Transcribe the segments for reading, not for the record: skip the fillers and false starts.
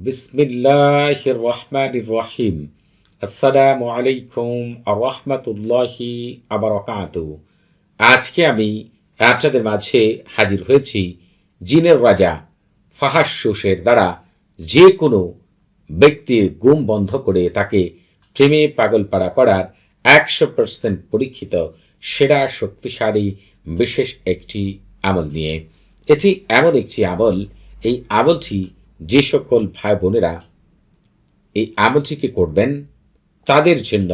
বিসমিল্লাহির রহমানির রহিম। আসসালামু আলাইকুম আরহামাতুল্লাহি আবারাকাতুহু। আজকে আমি আপনাদের মাঝে হাজির হয়েছি জিনের রাজা ফাহাসুসের দ্বারা যে কোনো ব্যক্তির ঘুম বন্ধ করে তাকে প্রেমে পাগলপাড়া করার 100% পরীক্ষিত সেরা শক্তিশালী বিশেষ একটি আমল নিয়ে। এটি এমন একটি আমল, এই আমলটি যে সকল ভাই বোনেরা এই আমলটিকে করবেন তাদের জন্য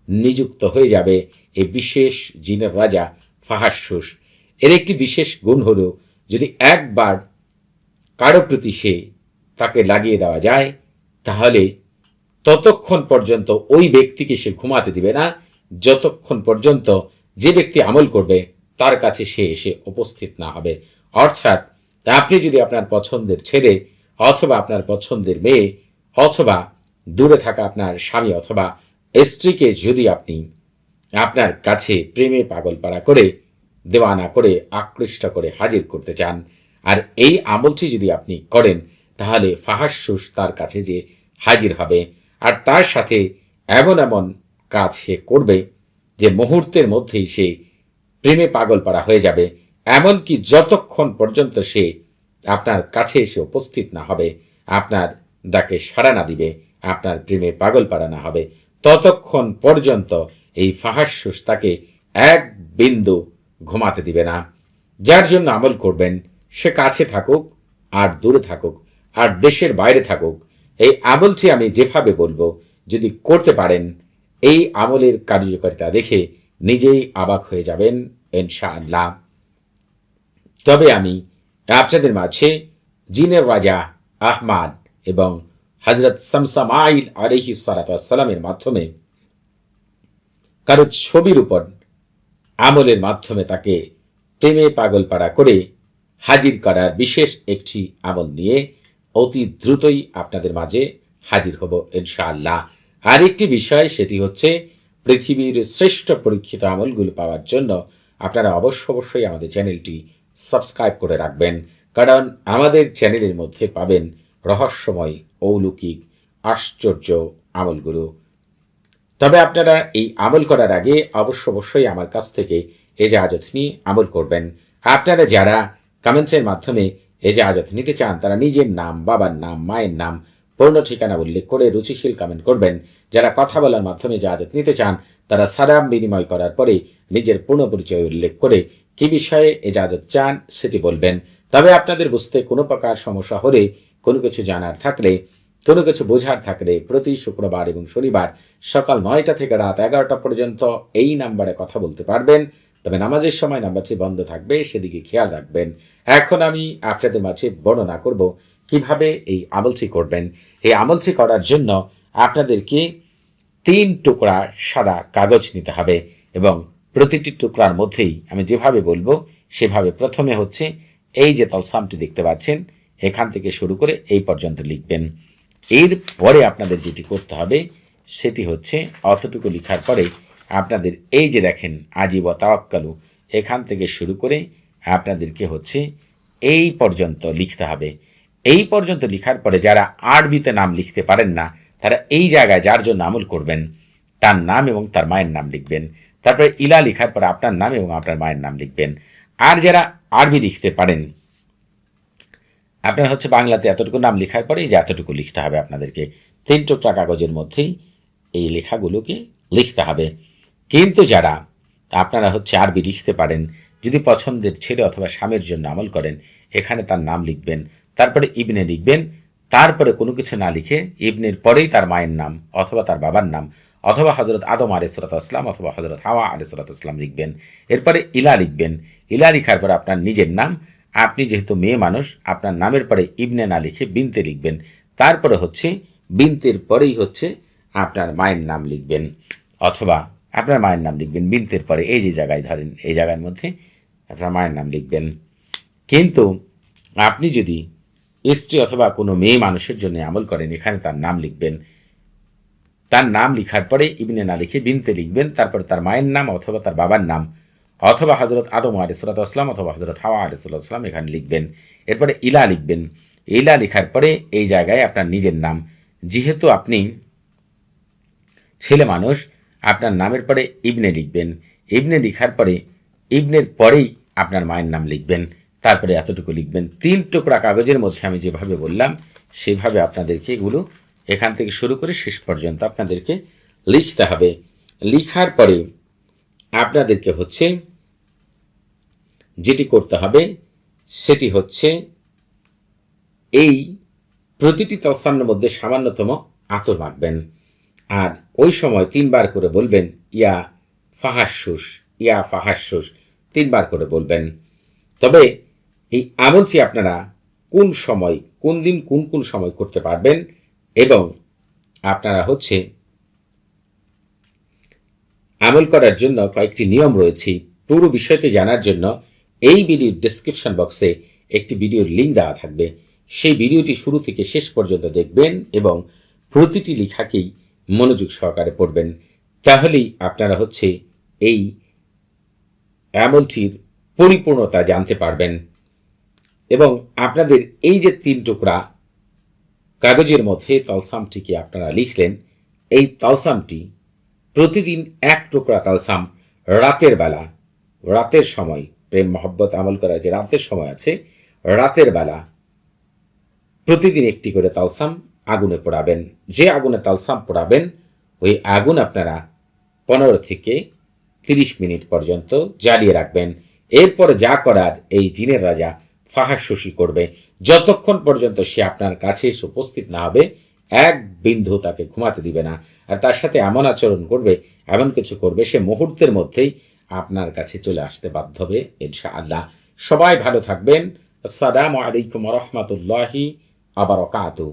নিযুক্ত হয়ে যাবে এই বিশেষ জিনের রাজা ফাহাসুস। এর একটি বিশেষ গুণ হলো, যদি একবার কারো প্রতি সে তাকে লাগিয়ে দেওয়া যায় তাহলে ততক্ষণ পর্যন্ত ওই ব্যক্তিকে সে ঘুমাতে দিবে না যতক্ষণ পর্যন্ত যে ব্যক্তি আমল করবে তার কাছে সে এসে উপস্থিত না হবে। অর্থাৎ আপনি যদি আপনার পছন্দের ছেলে অথবা আপনার পছন্দের মেয়ে অথবা দূরে থাকা আপনার স্বামী অথবা স্ত্রীকে যদি আপনি আপনার কাছে প্রেমে পাগলপাড়া করে দেওয়ানা করে আকৃষ্ট করে হাজির করতে চান, আর এই আমলটি যদি আপনি করেন তাহলে ফাহাসুস তার কাছে যে হাজির হবে আর তার সাথে এমন এমন কাজ সে করবে যে মুহূর্তের মধ্যেই সে প্রেমে পাগলপাড়া হয়ে যাবে। এমনকি যতক্ষণ পর্যন্ত সে আপনার কাছে এসে উপস্থিত না হবে, আপনার ডাকে সাড়া না দিবে, আপনার প্রেমে পাগলপাড়া না হবে, ততক্ষণ পর্যন্ত এই ফাহাসুস তাকে এক বিন্দু ঘুমাতে দিবে না। যার জন্য আমল করবেন সে কাছে থাকুক আর দূরে থাকুক আর দেশের বাইরে থাকুক, এই আমলটি আমি যেভাবে বলবো যদি করতে পারেন এই আমলের কার্যকারিতা দেখে নিজেই অবাক হয়ে যাবেন ইনশাআল্লাহ। তবে আমি আপনাদের মাঝে জিনের রাজা আহমাদ এবং হযরত শামসামাইল আলাইহিস সালামের মাধ্যমে কারো ছবির উপর আমলের মাধ্যমে তাকে প্রেমে পাগলপাড়া করে হাজির করার বিশেষ একটি আমল নিয়ে অতি দ্রুতই আপনাদের মাঝে হাজির হব ইনশাআল্লাহ। আরেকটি বিষয়, সেটি হচ্ছে পৃথিবীর শ্রেষ্ঠ পরীক্ষিত আমলগুলো পাওয়ার জন্য আপনারা অবশ্যই আমাদের চ্যানেলটি সাবস্ক্রাইব করে রাখবেন, কারণ আমাদের চ্যানেলের মধ্যে পাবেন রহস্যময় অলৌকিক আশ্চর্য আমলগুলো। তবে আপনারা এই আমল করার আগে অবশ্যই আমার কাছ থেকে এজাজত নিয়ে আমল করবেন। আপনারা যারা কমেন্টসের মাধ্যমে এজাজত নিতে চান তারা নিজের নাম, বাবার নাম, মায়ের নাম, পূর্ণ ঠিকানা উল্লেখ করে রুচিশীল কমেন্ট করবেন। যারা কথা বলার মাধ্যমে এজাজত নিতে চান তারা সালাম বিনিময় করার পরে নিজের পূর্ণ পরিচয় উল্লেখ করে কি বিষয়ে এজাজত চান সেটি বলবেন। তবে আপনাদের বুঝতে কোনো প্রকার সমস্যা হলে, কোনো কিছু জানার থাকলে, কোনো কিছু বোঝার থাকলে প্রতি শুক্রবার এবং শনিবার সকাল 9টা থেকে রাত 11টা পর্যন্ত এই নাম্বারে কথা বলতে পারবেন। তবে নামাজের সময় নাম্বারটি বন্ধ থাকবে, সেদিকে খেয়াল রাখবেন। এখন আমি আপনাদের মাঝে বর্ণনা করব কিভাবে এই আমলটি করবেন। এই আমলটি করার জন্য আপনাদেরকে 3 টুকরা সাদা কাগজ নিতে হবে এবং প্রতিটি টুকরার মধ্যেই আমি যেভাবে বলবো সেভাবে প্রথমে হচ্ছে এই যে তলসামটি দেখতে পাচ্ছেন এখান থেকে শুরু করে এই পর্যন্ত লিখবেন। এরপরে আপনাদের যেটি করতে হবে সেটি হচ্ছে অতটুকু লেখার পরে আপনাদের এই যে দেখেন আজিব তাওয়াক্কালু এখান থেকে শুরু করে আপনাদেরকে হচ্ছে এই পর্যন্ত লিখতে হবে। এই পর্যন্ত লেখার পরে যারা আরবিতে নাম লিখতে পারেন না তারা এই জায়গায় যার জন্য আমল করবেন তার নাম এবং তার মায়ের নাম লিখবেন। তারপরে ইলা লেখার পরে আপনার নাম এবং আপনার মায়ের নাম লিখবেন। আর যারা আরবি লিখতে পারেন আপনার হচ্ছে বাংলাতে এতটুকু নাম লেখার পরে এই যে এতটুকু লিখতে হবে আপনাদেরকে। 3 টুকরা কাগজের মধ্যেই এই লেখাগুলোকে লিখতে হবে। কিন্তু যারা আপনারা হচ্ছে আরবি লিখতে পারেন, যদি পছন্দের ছেলে অথবা স্বামীর জন্য আমল করেন এখানে তার নাম লিখবেন, তারপরে ইবনে লিখবেন, তারপরে কোনো কিছু না লিখে ইবনের পরেই তার মায়ের নাম অথবা তার বাবার নাম অথবা হযরত আদম আলাইহিসসালাম অথবা হযরত হাওয়া আলাইহিসসালাম লিখবেন। এরপরে ইলা লিখবেন। ইলা লেখার পরে আপনার নিজের নাম, আপনি যেহেতু মেয়ে মানুষ আপনার নামের পরে ইবনে না লিখে বিনতে লিখবেন। তারপরে হচ্ছে বিনতের পরেই হচ্ছে আপনার মায়ের নাম লিখবেন অথবা আপনার মায়ের নাম লিখবেন বিনতের পরে এই যে জায়গায় ধরেন এই জায়গার মধ্যে আপনার মায়ের নাম লিখবেন। কিন্তু আপনি যদি স্ত্রী অথবা কোনো মেয়ে মানুষের জন্য আমল করেন এখানে তার নাম লিখবেন। তার নাম লেখার পরে ইবনে না লিখে বিনতে লিখবেন, তারপরে তার মায়ের নাম অথবা তার বাবার নাম অথবা হযরত আদম আলাইহিসসালাম অথবা হযরত হাওয়া আলাইহিসসালাম এখানে লিখবেন। এরপরে ইলা লিখবেন। ইলা লেখার পরে এই জায়গায় আপনার নিজের নাম, যেহেতু আপনি ছেলে মানুষ, আপনার নামের পরে ইবনে লিখবেন। ইবনে লিখার পরে ইবনের পরেই আপনার মায়ের নাম লিখবেন, তারপরে এতটুকু লিখবেন। 3 টুকরা কাগজের মধ্যে আমি যেভাবে বললাম সেভাবে আপনাদেরকে এগুলো এখান থেকে শুরু করে শেষ পর্যন্ত আপনাদেরকে লিখতে হবে। লিখার পরে আপনাদেরকে হচ্ছে যেটি করতে হবে সেটি হচ্ছে এই প্রতিটি তলসামের মধ্যে সামান্যতম আতর মাখবেন, আর ওই সময় 3 বার করে বলবেন ইয়া ফাহাসুস, ইয়া ফাহাসুস 3 বার করে বলবেন। তবে এই আমলটি আপনারা কোন সময়, কোন দিন, কোন কোন সময় করতে পারবেন এবং আপনারা হচ্ছে আমল করার জন্য কয়েকটি নিয়ম রয়েছে। পুরো বিষয়টি জানার জন্য এই ভিডিওর ডেসক্রিপশন বক্সে একটি ভিডিওর লিঙ্ক দেওয়া থাকবে। সেই ভিডিওটি শুরু থেকে শেষ পর্যন্ত দেখবেন এবং প্রতিটি লেখাকেই মনোযোগ সহকারে পড়বেন। তাহলেই আপনারা হচ্ছে এই আমলটির পরিপূর্ণতা জানতে পারবেন এবং আপনাদের এই যে 3 টুকরা কাগজের মধ্যে তালসামটিকে আপনারা লিখলেন, এই তালসামটি প্রতিদিন 1 টুকরা তালসাম রাতের বেলা, রাতের সময়, প্রেম মহব্বত আমল করা যে রাতের সময় আছে, রাতের বেলা প্রতিদিন একটি করে তালসাম আগুনে পোড়াবেন। যে আগুনে তালসাম পোড়াবেন ওই আগুন আপনারা 15 থেকে 30 মিনিট পর্যন্ত জ্বালিয়ে রাখবেন। এরপরে যা করার এই জিনের রাজা ফাহাসুসি করবে, যতক্ষণ পর্যন্ত সে আপনার কাছে এসে উপস্থিত না হবে এক বিন্দু তাকে ঘুমাতে দিবে না। আর তার সাথে এমন আচরণ করবে, এমন কিছু করবে, সে মুহূর্তের মধ্যেই আপনার কাছে চলে আসতে বাধ্য হবে ইনশাআল্লাহ। সবাই ভালো থাকবেন। আসসালামু আলাইকুম ওয়া রাহমাতুল্লাহি ওয়া বারাকাতুহু।